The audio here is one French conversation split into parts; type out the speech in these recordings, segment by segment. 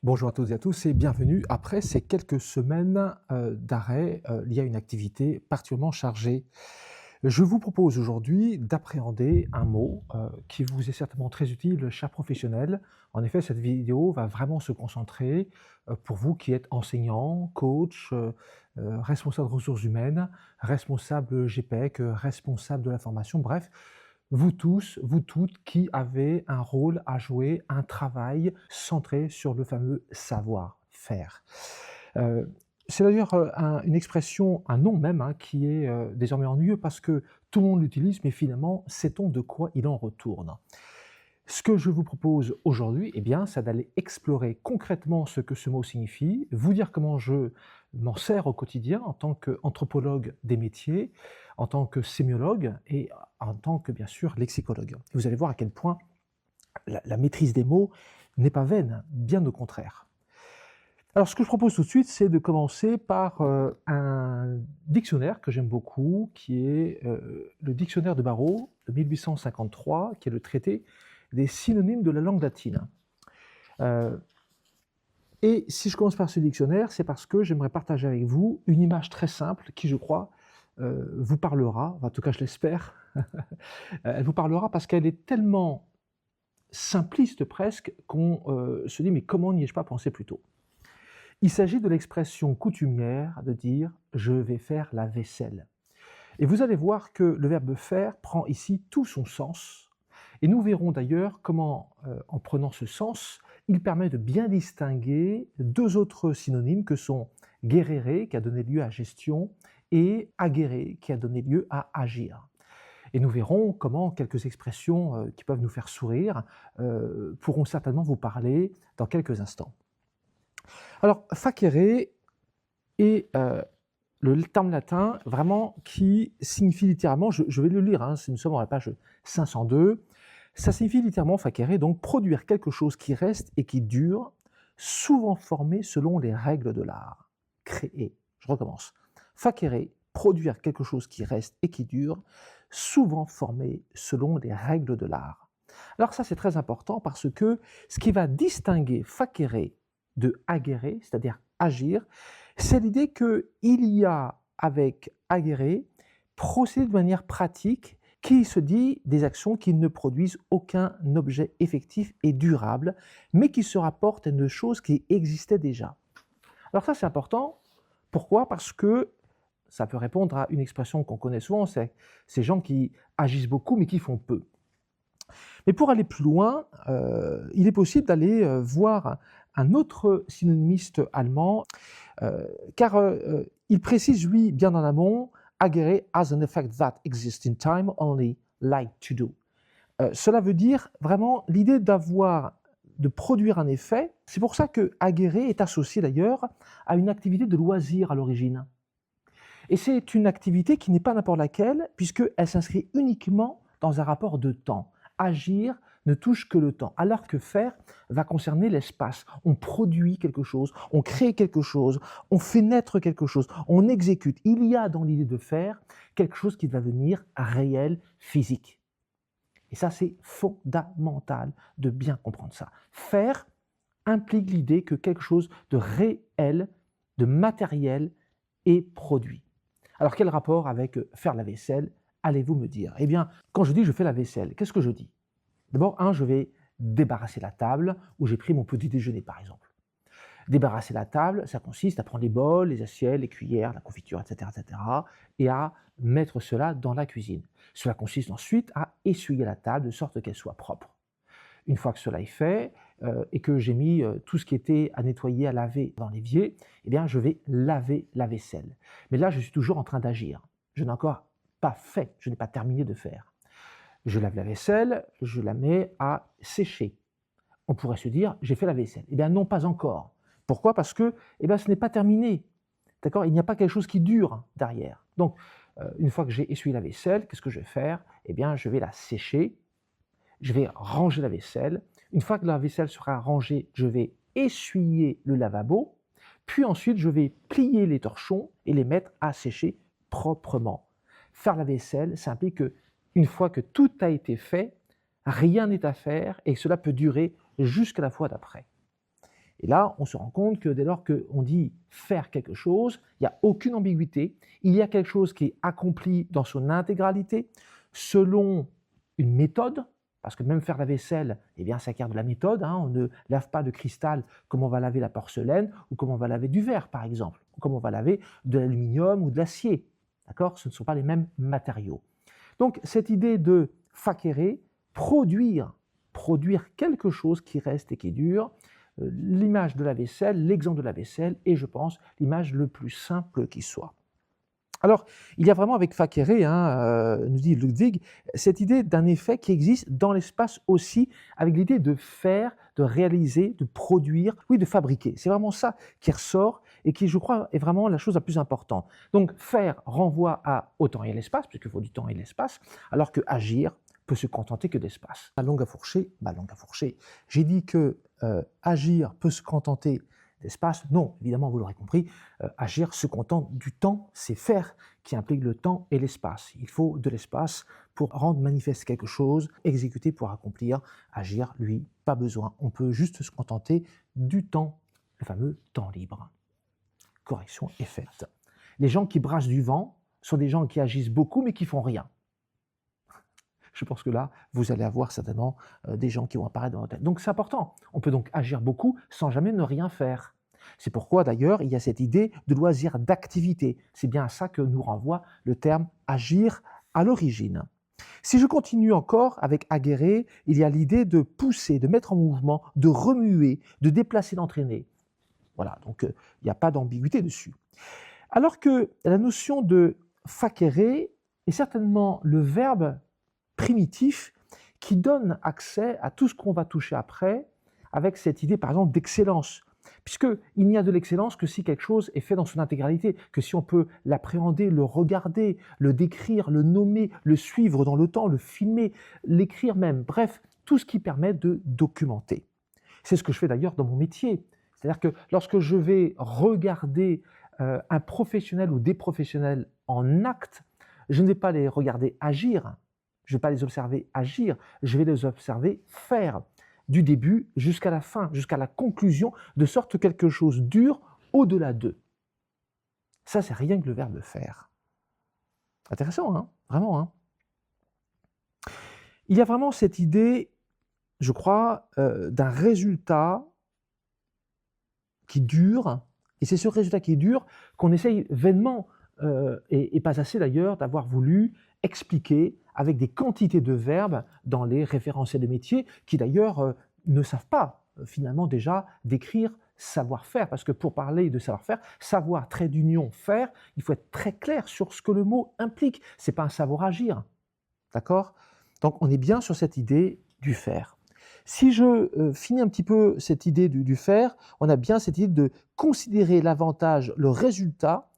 Bonjour à toutes et à tous et bienvenue après ces quelques semaines d'arrêt liés à une activité particulièrement chargée. Je vous propose aujourd'hui d'appréhender un mot qui vous est certainement très utile, chers professionnels. En effet, cette vidéo va vraiment se concentrer pour vous qui êtes enseignant, coach, responsable de ressources humaines, responsable GPEC, responsable de la formation, bref, vous tous, vous toutes qui avez un rôle à jouer, un travail centré sur le fameux savoir-faire. Heu, c'est d'ailleurs, une expression, un nom même, hein, qui est, désormais ennuyeux parce que tout le monde l'utilise, mais finalement, sait-on de quoi il en retourne? Ce que je vous propose aujourd'hui, eh bien, c'est d'aller explorer concrètement ce que ce mot signifie, vous dire comment je m'en sers au quotidien en tant qu'anthropologue des métiers, en tant que sémiologue et en tant que, bien sûr, lexicologue. Vous allez voir à quel point la maîtrise des mots n'est pas vaine, bien au contraire. Alors, ce que je propose tout de suite, c'est de commencer par un dictionnaire que j'aime beaucoup, qui est le dictionnaire de Barreau de 1853, qui est le traité des synonymes de la langue latine. Euh, et si je commence par ce dictionnaire, c'est parce que j'aimerais partager avec vous une image très simple qui, je crois, vous parlera, en tout cas je l'espère. Elle vous parlera parce qu'elle est tellement simpliste presque qu'on se dit mais comment n'y ai-je pas pensé plus tôt? Il s'agit de l'expression coutumière de dire je vais faire la vaisselle. Et vous allez voir que le verbe faire prend ici tout son sens. Et nous verrons d'ailleurs comment, en prenant ce sens, il permet de bien distinguer deux autres synonymes que sont guerrere, qui a donné lieu à gestion, et aguerrer, qui a donné lieu à agir. Et nous verrons comment quelques expressions qui peuvent nous faire sourire pourront certainement vous parler dans quelques instants. Alors, facere est le terme latin vraiment qui signifie littéralement, je vais le lire, hein, nous sommes à la page 502, ça signifie littéralement facere, donc produire quelque chose qui reste et qui dure, souvent formé selon les règles de l'art. Créer, je recommence. Facere, produire quelque chose qui reste et qui dure, souvent formé selon les règles de l'art. Alors ça c'est très important parce que ce qui va distinguer facere de agere, c'est-à-dire agir, c'est l'idée qu'il y a avec agere procéder de manière pratique qui se dit des actions qui ne produisent aucun objet effectif et durable, mais qui se rapportent à une chose qui existait déjà. Alors ça c'est important. Pourquoi? Parce que ça peut répondre à une expression qu'on connaît souvent, c'est ces gens qui agissent beaucoup mais qui font peu. Mais pour aller plus loin, il est possible d'aller voir un autre synonymiste allemand, car il précise, lui, bien en amont, agere has an effect that exists in time only like to do. Cela veut dire vraiment l'idée d'avoir, de produire un effet. C'est pour ça que agere est associé d'ailleurs à une activité de loisir à l'origine. Et c'est une activité qui n'est pas n'importe laquelle, puisqu'elle s'inscrit uniquement dans un rapport de temps. Agir ne touche que le temps, alors que faire va concerner l'espace. On produit quelque chose, on crée quelque chose, on fait naître quelque chose, on exécute. Il y a dans l'idée de faire quelque chose qui va devenir réel, physique. Et ça, c'est fondamental de bien comprendre ça. Faire implique l'idée que quelque chose de réel, de matériel est produit. Alors quel rapport avec faire la vaisselle, allez-vous me dire? Eh bien, quand je dis je fais la vaisselle, qu'est-ce que je dis? D'abord, je vais débarrasser la table où j'ai pris mon petit déjeuner, par exemple. Débarrasser la table, ça consiste à prendre les bols, les assiettes, les cuillères, la confiture, etc., etc., et à mettre cela dans la cuisine. Cela consiste ensuite à essuyer la table de sorte qu'elle soit propre. Une fois que cela est fait, et que j'ai mis tout ce qui était à nettoyer, à laver dans l'évier, eh bien, je vais laver la vaisselle. Mais là, je suis toujours en train d'agir. Je n'ai encore pas fait, je n'ai pas terminé de faire. Je lave la vaisselle, je la mets à sécher. On pourrait se dire, j'ai fait la vaisselle. Eh bien, non, pas encore. Pourquoi? Parce que eh bien, ce n'est pas terminé. D'accord? Il n'y a pas quelque chose qui dure derrière. Donc, une fois que j'ai essuyé la vaisselle, qu'est-ce que je vais faire? Eh bien, je vais la sécher, je vais ranger la vaisselle. Une fois que la vaisselle sera rangée, je vais essuyer le lavabo, puis ensuite je vais plier les torchons et les mettre à sécher proprement. Faire la vaisselle, ça implique que une fois que tout a été fait, rien n'est à faire et cela peut durer jusqu'à la fois d'après. Et là, on se rend compte que dès lors qu'on dit faire quelque chose, il n'y a aucune ambiguïté. Il y a quelque chose qui est accompli dans son intégralité, selon une méthode, parce que même faire la vaisselle, eh bien, ça acquiert de la méthode. On ne lave pas de cristal comme on va laver la porcelaine ou comme on va laver du verre, par exemple, ou comme on va laver de l'aluminium ou de l'acier. D'accord ? Ce ne sont pas les mêmes matériaux. Donc, cette idée de fakere, produire quelque chose qui reste et qui est dur, l'image de la vaisselle, l'exemple de la vaisselle, est, je pense, l'image le plus simple qui soit. Alors, il y a vraiment avec fakere, nous dit Ludwig, cette idée d'un effet qui existe dans l'espace aussi, avec l'idée de faire, de réaliser, de produire, oui, de fabriquer. C'est vraiment ça qui ressort et qui, je crois, est vraiment la chose la plus importante. Donc, faire renvoie au temps et à l'espace, puisqu'il faut du temps et de l'espace, alors que agir peut se contenter que d'espace. La langue à fourcher, langue à fourcher. J'ai dit que agir peut se contenter d'espace. Non, évidemment, vous l'aurez compris, agir se contente du temps, c'est faire qui implique le temps et l'espace. Il faut de l'espace pour rendre manifeste quelque chose, exécuter pour accomplir, agir, lui, pas besoin. On peut juste se contenter du temps, le fameux temps libre. Correction est faite. Les gens qui brassent du vent sont des gens qui agissent beaucoup mais qui font rien. Je pense que là, vous allez avoir certainement des gens qui vont apparaître dans votre tête. Donc c'est important. On peut donc agir beaucoup sans jamais ne rien faire. C'est pourquoi d'ailleurs il y a cette idée de loisir, d'activité. C'est bien à ça que nous renvoie le terme agir à l'origine. Si je continue encore avec agere, il y a l'idée de pousser, de mettre en mouvement, de remuer, de déplacer, d'entraîner. Voilà, donc il n'y a pas d'ambiguïté dessus. Alors que la notion de fakere est certainement le verbe primitif qui donne accès à tout ce qu'on va toucher après, avec cette idée par exemple d'excellence, puisqu'il n'y a de l'excellence que si quelque chose est fait dans son intégralité, que si on peut l'appréhender, le regarder, le décrire, le nommer, le suivre dans le temps, le filmer, l'écrire même, bref, tout ce qui permet de documenter. C'est ce que je fais d'ailleurs dans mon métier. C'est-à-dire que lorsque je vais regarder un professionnel ou des professionnels en acte, je ne vais pas les regarder agir, je ne vais pas les observer agir, je vais les observer faire, du début jusqu'à la fin, jusqu'à la conclusion, de sorte que quelque chose dure au-delà d'eux. Ça, c'est rien que le verbe faire. Intéressant, hein ? Vraiment, hein ? Il y a vraiment cette idée, je crois, d'un résultat qui dure, et c'est ce résultat qui dure qu'on essaye vainement, et pas assez d'ailleurs, d'avoir voulu expliquer avec des quantités de verbes dans les référentiels de métiers qui d'ailleurs ne savent pas finalement déjà décrire savoir-faire, parce que pour parler de savoir-faire, savoir, trait d'union, faire, il faut être très clair sur ce que le mot implique. Ce n'est pas un savoir-agir, d'accord ? Donc on est bien sur cette idée du faire. Si je finis un petit peu cette idée du faire, on a bien cette idée de considérer l'avantage, le résultat,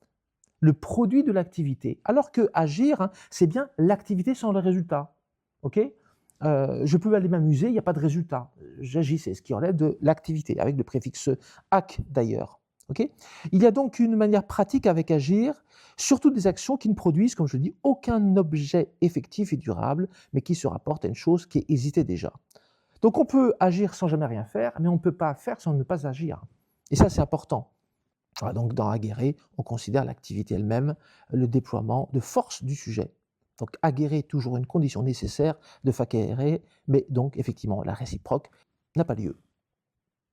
le produit de l'activité. Alors que agir, c'est bien l'activité sans le résultat. Ok ? Je peux aller m'amuser, il n'y a pas de résultat. J'agis, c'est ce qui relève de l'activité, avec le préfixe ac d'ailleurs. Okay ? Il y a donc une manière pratique avec agir, surtout des actions qui ne produisent, comme je dis, aucun objet effectif et durable, mais qui se rapportent à une chose qui existait déjà. Donc on peut agir sans jamais rien faire, mais on ne peut pas faire sans ne pas agir. Et ça, c'est important. Donc dans aguerrer, on considère l'activité elle-même, le déploiement de force du sujet. Donc aguerrer est toujours une condition nécessaire de facere, mais donc effectivement la réciproque n'a pas lieu.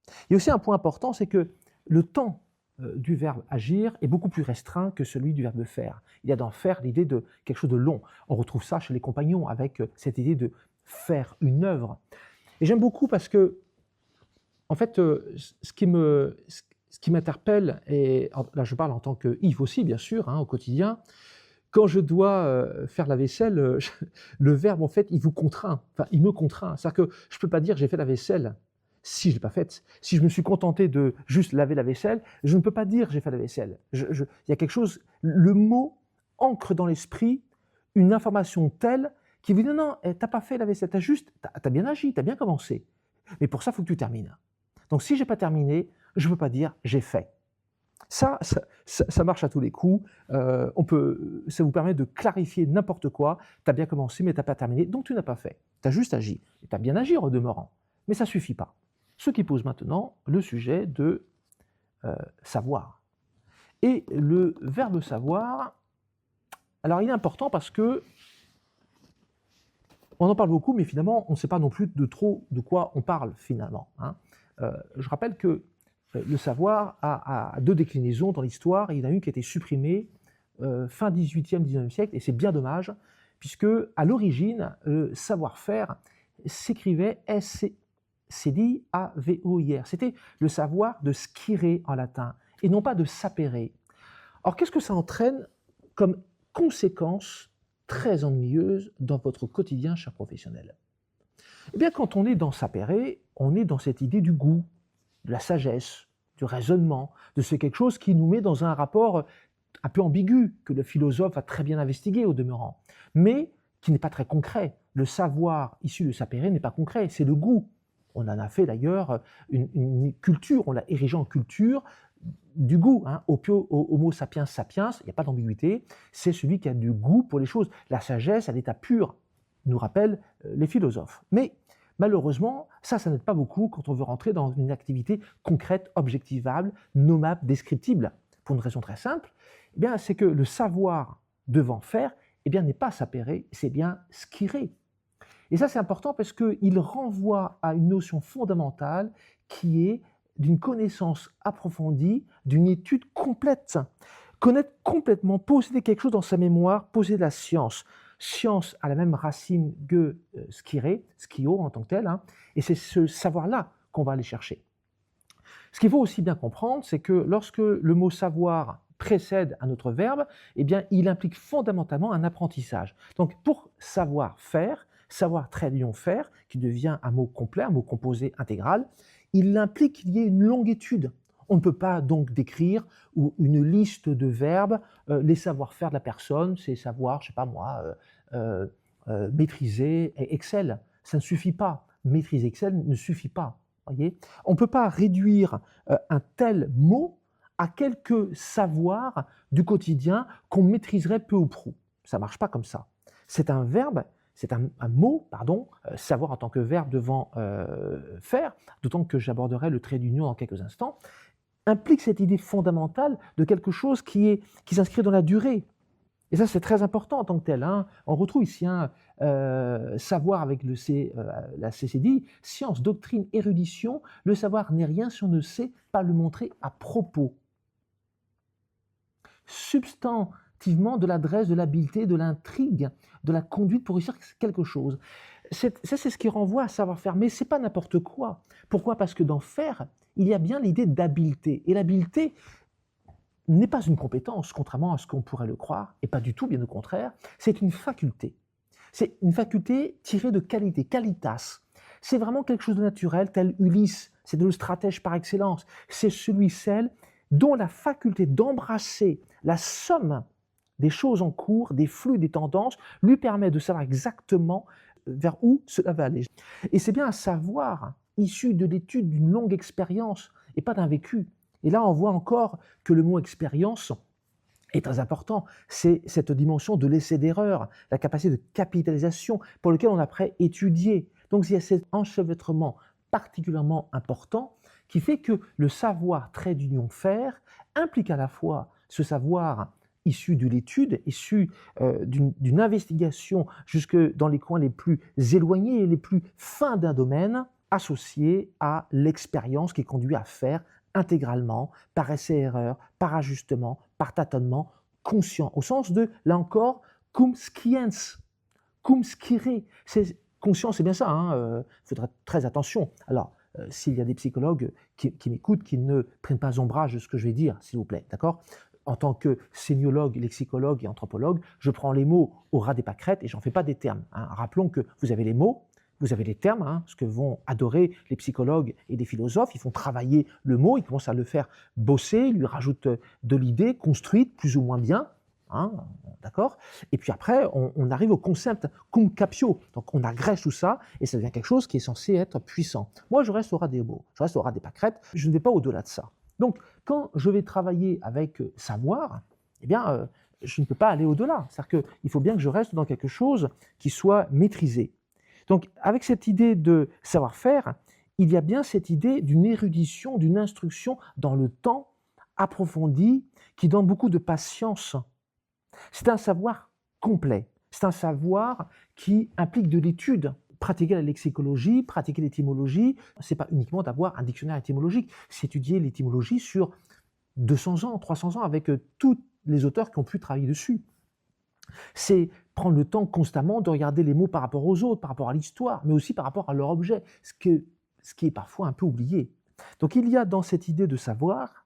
Il y a aussi un point important, c'est que le temps du verbe agir est beaucoup plus restreint que celui du verbe faire. Il y a dans faire l'idée de quelque chose de long. On retrouve ça chez les compagnons avec cette idée de faire une œuvre. Et j'aime beaucoup parce que, en fait, ce qui m'interpelle, et là je parle en tant que Yves aussi, bien sûr, au quotidien, quand je dois faire la vaisselle, le verbe, en fait, il vous contraint, enfin, il me contraint. C'est-à-dire que je ne peux pas dire j'ai fait la vaisselle si je ne l'ai pas faite. Si je me suis contenté de juste laver la vaisselle, je ne peux pas dire j'ai fait la vaisselle. Il y a quelque chose, le mot ancre dans l'esprit une information telle qui vous dit non, tu n'as pas fait la vaisselle, tu as bien agi, tu as bien commencé. Mais pour ça, il faut que tu termines. Donc si je n'ai pas terminé, je ne peux pas dire j'ai fait. Ça marche à tous les coups. Ça vous permet de clarifier n'importe quoi. Tu as bien commencé, mais tu n'as pas terminé, donc tu n'as pas fait. Tu as juste agi. Tu as bien agi en demeurant, mais ça ne suffit pas. Ce qui pose maintenant le sujet de savoir. Et le verbe savoir, alors il est important parce que on en parle beaucoup, mais finalement on ne sait pas non plus de trop de quoi on parle finalement, hein. Je rappelle que le savoir a deux déclinaisons dans l'histoire, et il y en a une qui a été supprimée fin 18e, 19e siècle, et c'est bien dommage, puisque à l'origine, savoir-faire s'écrivait S-C-D-A-V-O-I-R. C'était le savoir de scire en latin, et non pas de sapere. Or, qu'est-ce que ça entraîne comme conséquence très ennuyeuse dans votre quotidien, cher professionnel? Eh bien, quand on est dans sapere, on est dans cette idée du goût, de la sagesse, du raisonnement, de ce quelque chose qui nous met dans un rapport un peu ambigu, que le philosophe a très bien investigué au demeurant, mais qui n'est pas très concret. Le savoir issu de sapere n'est pas concret, c'est le goût. On en a fait d'ailleurs une culture, on l'a érigé en culture du goût, hein. Homo sapiens sapiens, il n'y a pas d'ambiguïté, c'est celui qui a du goût pour les choses. La sagesse à l'état pur, nous rappellent les philosophes. Mais malheureusement, ça n'aide pas beaucoup quand on veut rentrer dans une activité concrète, objectivable, nommable, descriptible. Pour une raison très simple, eh bien, c'est que le savoir devant faire, eh bien, n'est pas sapere, c'est bien scire. Et ça, c'est important parce qu'il renvoie à une notion fondamentale qui est d'une connaissance approfondie, d'une étude complète. Connaître complètement, posséder quelque chose dans sa mémoire, posséder la science. Science a la même racine que scire, scio en tant que tel, hein, et c'est ce savoir-là qu'on va aller chercher. Ce qu'il faut aussi bien comprendre, c'est que lorsque le mot savoir précède un autre verbe, eh bien, il implique fondamentalement un apprentissage. Donc, pour savoir faire, savoir trait d'union faire, qui devient un mot complet, un mot composé intégral, il implique qu'il y ait une longue étude. On ne peut pas donc décrire une liste de verbes, les savoir-faire de la personne, c'est savoir, je ne sais pas moi, maîtriser Excel. Ça ne suffit pas. Maîtriser Excel ne suffit pas. Voyez, on ne peut pas réduire un tel mot à quelques savoirs du quotidien qu'on maîtriserait peu ou prou. Ça ne marche pas comme ça. C'est un verbe, c'est un mot, pardon, savoir en tant que verbe devant faire, d'autant que j'aborderai le trait d'union dans quelques instants, implique cette idée fondamentale de quelque chose qui s'inscrit dans la durée. Et ça, c'est très important en tant que tel, hein. On retrouve ici un savoir avec la CCDI, science, doctrine, érudition. Le savoir n'est rien si on ne sait pas le montrer à propos. Substantivement de l'adresse, de l'habileté, de l'intrigue, de la conduite pour réussir quelque chose. Ça, c'est ce qui renvoie à savoir-faire, mais ce n'est pas n'importe quoi. Pourquoi? Parce que dans faire, il y a bien l'idée d'habileté. Et l'habileté n'est pas une compétence, contrairement à ce qu'on pourrait le croire, et pas du tout, bien au contraire, c'est une faculté. C'est une faculté tirée de qualité, qualitas. C'est vraiment quelque chose de naturel, tel Ulysse, c'est le stratège par excellence. C'est celle dont la faculté d'embrasser la somme des choses en cours, des flux, des tendances, lui permet de savoir exactement vers où cela va aller. Et c'est bien un savoir issu de l'étude d'une longue expérience, et pas d'un vécu. Et là, on voit encore que le mot expérience est très important. C'est cette dimension de l'essai d'erreur, la capacité de capitalisation pour lequel on a après étudié. Donc il y a cet enchevêtrement particulièrement important qui fait que le savoir trait d'union faire implique à la fois ce savoir issu de l'étude, issu d'une investigation jusque dans les coins les plus éloignés et les plus fins d'un domaine, associé à l'expérience qui conduit à faire intégralement, par essai-erreur, par ajustement, par tâtonnement, conscient, au sens de, là encore, cum sciens, cum scire. Conscient, c'est bien ça, il faudra très attention. Alors, s'il y a des psychologues qui m'écoutent, qui ne prennent pas ombrage de ce que je vais dire, s'il vous plaît, d'accord? En tant que sémiologue, lexicologue et anthropologue, je prends les mots au ras des pâquerettes et j'en fais pas des termes, hein. Rappelons que vous avez les mots, vous avez les termes, hein, ce que vont adorer les psychologues et les philosophes. Ils font travailler le mot, ils commencent à le faire bosser, ils lui rajoutent de l'idée construite plus ou moins bien, hein, d'accord? Et puis après, on arrive au concept cum capio. Donc on agrège tout ça et ça devient quelque chose qui est censé être puissant. Moi, je reste au ras des mots, je reste au ras des pâquerettes, je ne vais pas au-delà de ça. Donc, quand je vais travailler avec savoir, eh bien, je ne peux pas aller au-delà. C'est-à-dire qu'il faut bien que je reste dans quelque chose qui soit maîtrisé. Donc, avec cette idée de savoir-faire, il y a bien cette idée d'une érudition, d'une instruction dans le temps approfondie qui donne beaucoup de patience. C'est un savoir complet, c'est un savoir qui implique de l'étude. Pratiquer la lexicologie, pratiquer l'étymologie, c'est pas uniquement d'avoir un dictionnaire étymologique, c'est étudier l'étymologie sur 200 ans, 300 ans avec tous les auteurs qui ont pu travailler dessus. C'est prendre le temps constamment de regarder les mots par rapport aux autres, par rapport à l'histoire, mais aussi par rapport à leur objet, ce qui est parfois un peu oublié. Donc il y a dans cette idée de savoir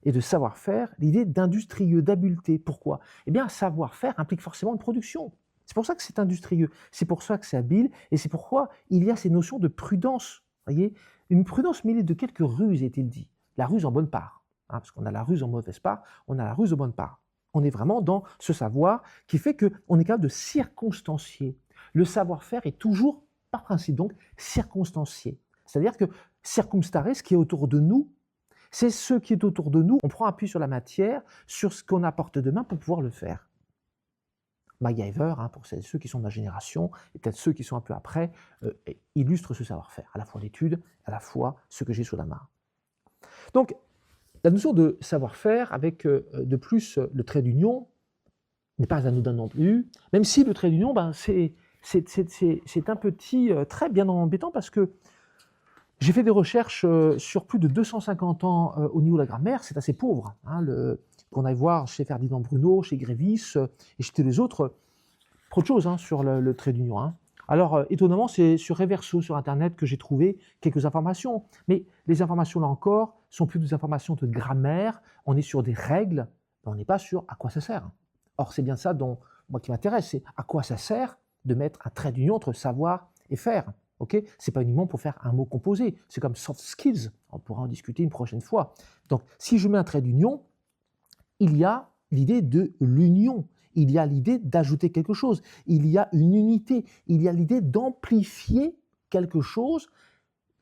et de savoir-faire l'idée d'industrieux, d'habileté. Pourquoi? Eh bien, savoir-faire implique forcément une production. C'est pour ça que c'est industrieux, c'est pour ça que c'est habile, et c'est pourquoi il y a ces notions de prudence. Voyez, une prudence mêlée de quelques ruses, est-il dit. La ruse en bonne part, hein, parce qu'on a la ruse en mauvaise part, on a la ruse en bonne part. On est vraiment dans ce savoir qui fait qu'on est capable de circonstancier. Le savoir-faire est toujours, par principe donc, circonstancié. C'est-à-dire que circumstare, ce qui est autour de nous, c'est ce qui est autour de nous. On prend appui sur la matière, sur ce qu'on apporte de main pour pouvoir le faire. MacGyver, hein, pour ceux qui sont de ma génération, et peut-être ceux qui sont un peu après, illustre ce savoir-faire, à la fois l'étude, à la fois ce que j'ai sous la main. Donc, la notion de savoir-faire, avec de plus le trait d'union, n'est pas anodin non plus, même si le trait d'union, c'est un petit trait bien embêtant, parce que j'ai fait des recherches sur plus de 250 ans au niveau de la grammaire, c'est assez pauvre, hein, qu'on aille voir chez Ferdinand Bruno, chez Grévis et chez tous les autres, trop de choses hein, sur le trait d'union. Hein. Alors, étonnamment, c'est sur Reverso, sur Internet, que j'ai trouvé quelques informations. Mais les informations, là encore, sont plus des informations de grammaire. On est sur des règles, mais on n'est pas sur à quoi ça sert. Or, c'est bien ça dont, moi, qui m'intéresse, c'est à quoi ça sert de mettre un trait d'union entre savoir et faire. Okay, c'est pas uniquement pour faire un mot composé, c'est comme soft skills, on pourra en discuter une prochaine fois. Donc, si je mets un trait d'union, il y a l'idée de l'union, il y a l'idée d'ajouter quelque chose, il y a une unité, il y a l'idée d'amplifier quelque chose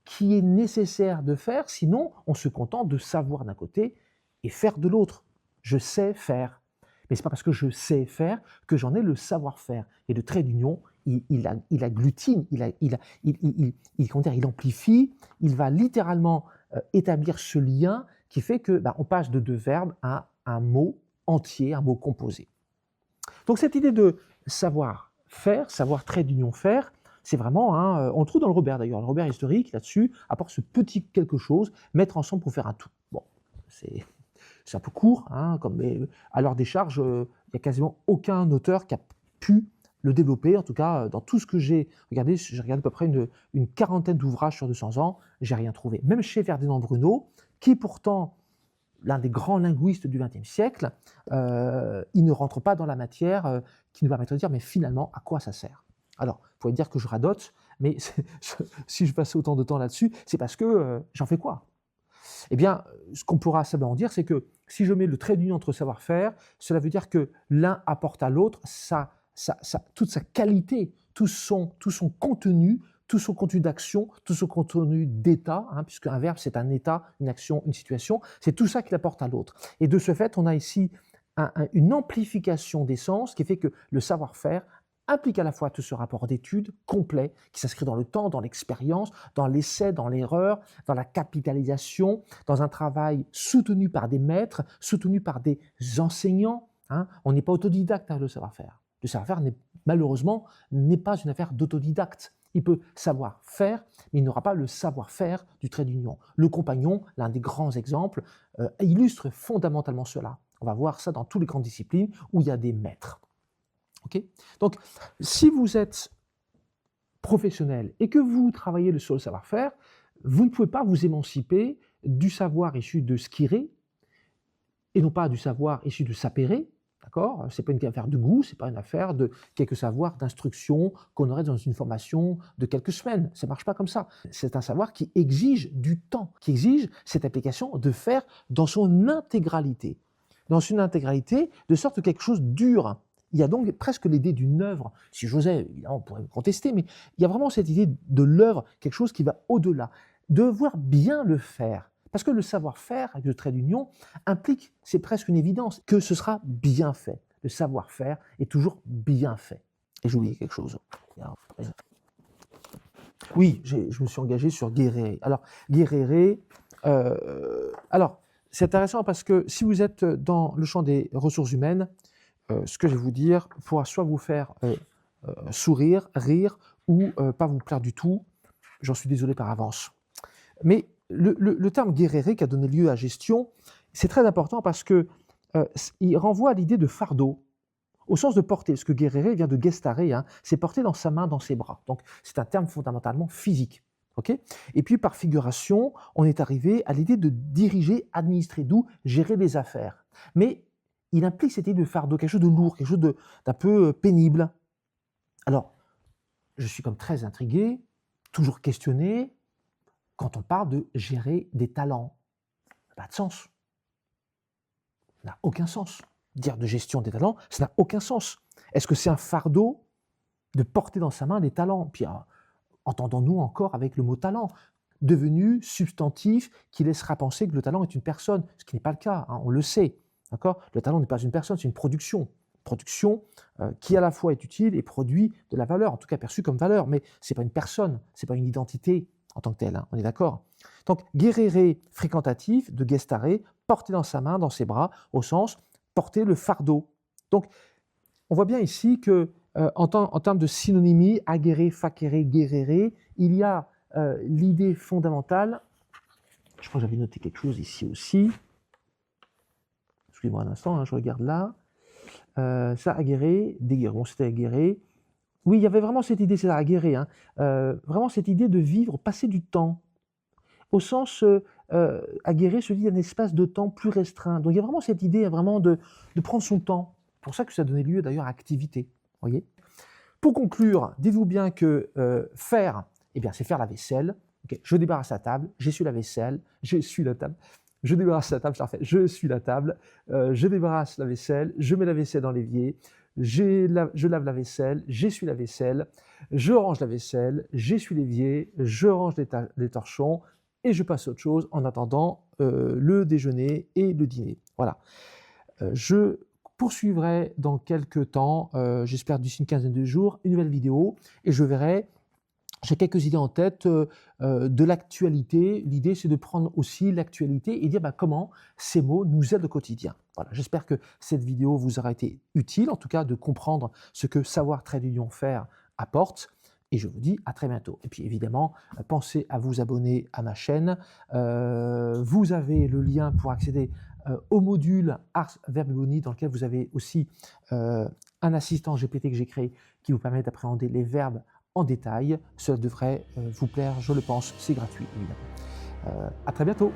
qui est nécessaire de faire, sinon on se contente de savoir d'un côté et faire de l'autre. Je sais faire, mais ce n'est pas parce que je sais faire que j'en ai le savoir-faire. Et le trait d'union, il agglutine, il amplifie, il va littéralement établir ce lien qui fait que on passe de deux verbes à un mot entier, un mot composé. Donc cette idée de savoir-faire, savoir trait d'union faire, c'est vraiment, on le trouve dans le Robert d'ailleurs, le Robert historique là-dessus apporte ce petit quelque chose, mettre ensemble pour faire un tout. Bon, c'est un peu court, hein, mais à leur décharge, il n'y a quasiment aucun auteur qui a pu le développer, en tout cas dans tout ce que j'ai regardé à peu près une quarantaine d'ouvrages sur 200 ans, j'ai rien trouvé. Même chez Ferdinand Bruno, qui pourtant l'un des grands linguistes du XXe siècle, il ne rentre pas dans la matière qui nous permettrait de dire mais finalement à quoi ça sert. Alors, vous pouvez dire que je radote, mais si je passe autant de temps là-dessus, c'est parce que j'en fais quoi? Eh bien, ce qu'on pourra simplement dire, c'est que si je mets le trait d'union entre savoir-faire, cela veut dire que l'un apporte à l'autre toute sa qualité, tout son contenu, tout son contenu d'action, tout son contenu d'état, hein, puisque un verbe c'est un état, une action, une situation, c'est tout ça qu'il apporte à l'autre. Et de ce fait, on a ici une amplification des sens qui fait que le savoir-faire implique à la fois tout ce rapport d'étude complet qui s'inscrit dans le temps, dans l'expérience, dans l'essai, dans l'erreur, dans la capitalisation, dans un travail soutenu par des maîtres, soutenu par des enseignants. Hein. On n'est pas autodidacte avec le savoir-faire. Le savoir-faire, malheureusement, n'est pas une affaire d'autodidacte. Il peut savoir faire, mais il n'aura pas le savoir-faire du trait d'union. Le compagnon, l'un des grands exemples, illustre fondamentalement cela. On va voir ça dans toutes les grandes disciplines où il y a des maîtres. Okay. Donc, si vous êtes professionnel et que vous travaillez sur le savoir-faire, vous ne pouvez pas vous émanciper du savoir issu de skiré et non pas du savoir issu de sapéré. D'accord ? Ce n'est pas une affaire de goût, ce n'est pas une affaire de quelques savoirs d'instruction qu'on aurait dans une formation de quelques semaines. Ça ne marche pas comme ça. C'est un savoir qui exige du temps, qui exige cette application de faire dans son intégralité. Dans son intégralité, de sorte que quelque chose dure. Il y a donc presque l'idée d'une œuvre. Si j'osais, évidemment, on pourrait me contester, mais il y a vraiment cette idée de l'œuvre, quelque chose qui va au-delà. Devoir bien le faire. Parce que le savoir-faire, avec le trait d'union, implique, c'est presque une évidence, que ce sera bien fait. Le savoir-faire est toujours bien fait. Et j'ai oublié quelque chose. Oui, je me suis engagé sur guérir. Alors, guérir, alors, c'est intéressant parce que si vous êtes dans le champ des ressources humaines, ce que je vais vous dire pourra soit vous faire sourire, rire, ou pas vous plaire du tout. J'en suis désolé par avance. Mais le terme guéréré qui a donné lieu à gestion, c'est très important parce que il renvoie à l'idée de fardeau, au sens de porter. Parce que guéréré vient de gestare, hein, c'est porter dans sa main, dans ses bras. Donc c'est un terme fondamentalement physique. Okay, et puis par figuration, on est arrivé à l'idée de diriger, administrer, d'où gérer des affaires. Mais il implique cette idée de fardeau, quelque chose de lourd, quelque chose d'un peu pénible. Alors, je suis comme très intrigué, toujours questionné, quand on parle de gérer des talents. Ça n'a pas de sens. Ça n'a aucun sens. Dire de gestion des talents, ça n'a aucun sens. Est-ce que c'est un fardeau de porter dans sa main des talents? Puis entendons-nous encore avec le mot talent, devenu substantif qui laissera penser que le talent est une personne, ce qui n'est pas le cas, hein, on le sait. D'accord? Le talent n'est pas une personne, c'est une production. Production qui à la fois est utile et produit de la valeur, en tout cas perçue comme valeur, mais ce n'est pas une personne, ce n'est pas une identité en tant que telle, hein, on est d'accord? Donc, guerrere fréquentatif, de gestare, porter dans sa main, dans ses bras, au sens porter le fardeau. Donc, on voit bien ici que en termes de synonymie, aguerre, facere, guerrere, il y a l'idée fondamentale, je crois que j'avais noté quelque chose ici aussi, excusez-moi un instant, hein, je regarde là, ça, aguerre, déguerre, bon c'était aguerre, oui, il y avait vraiment cette idée, c'est aguerre, hein, vraiment cette idée de vivre, passer du temps, au sens, aguerre se dit un espace de temps plus restreint, donc il y a vraiment cette idée vraiment de prendre son temps, c'est pour ça que ça donnait lieu d'ailleurs à activité, voyez. Pour conclure, dites-vous bien que faire, eh bien, c'est faire la vaisselle. Okay, je débarrasse la table, j'essuie la vaisselle, j'essuie la table, je débarrasse la table, je la refais, je suis la table, je débarrasse la vaisselle, je mets la vaisselle dans l'évier, je lave la vaisselle, j'essuie la vaisselle, je range la vaisselle, j'essuie l'évier, je range les torchons et je passe à autre chose en attendant le déjeuner et le dîner. Voilà. Je poursuivrai dans quelques temps, j'espère d'ici une quinzaine de jours, une nouvelle vidéo et je verrai. J'ai quelques idées en tête de l'actualité. L'idée, c'est de prendre aussi l'actualité et dire comment ces mots nous aident au quotidien. Voilà, j'espère que cette vidéo vous aura été utile, en tout cas de comprendre ce que savoir Trait d'Union faire apporte. Et je vous dis à très bientôt. Et puis évidemment, pensez à vous abonner à ma chaîne. Vous avez le lien pour accéder au module Ars Verbi Boni, dans lequel vous avez aussi un assistant GPT que j'ai créé qui vous permet d'appréhender les verbes en détail. Cela devrait vous plaire, je le pense. C'est gratuit, évidemment. À très bientôt.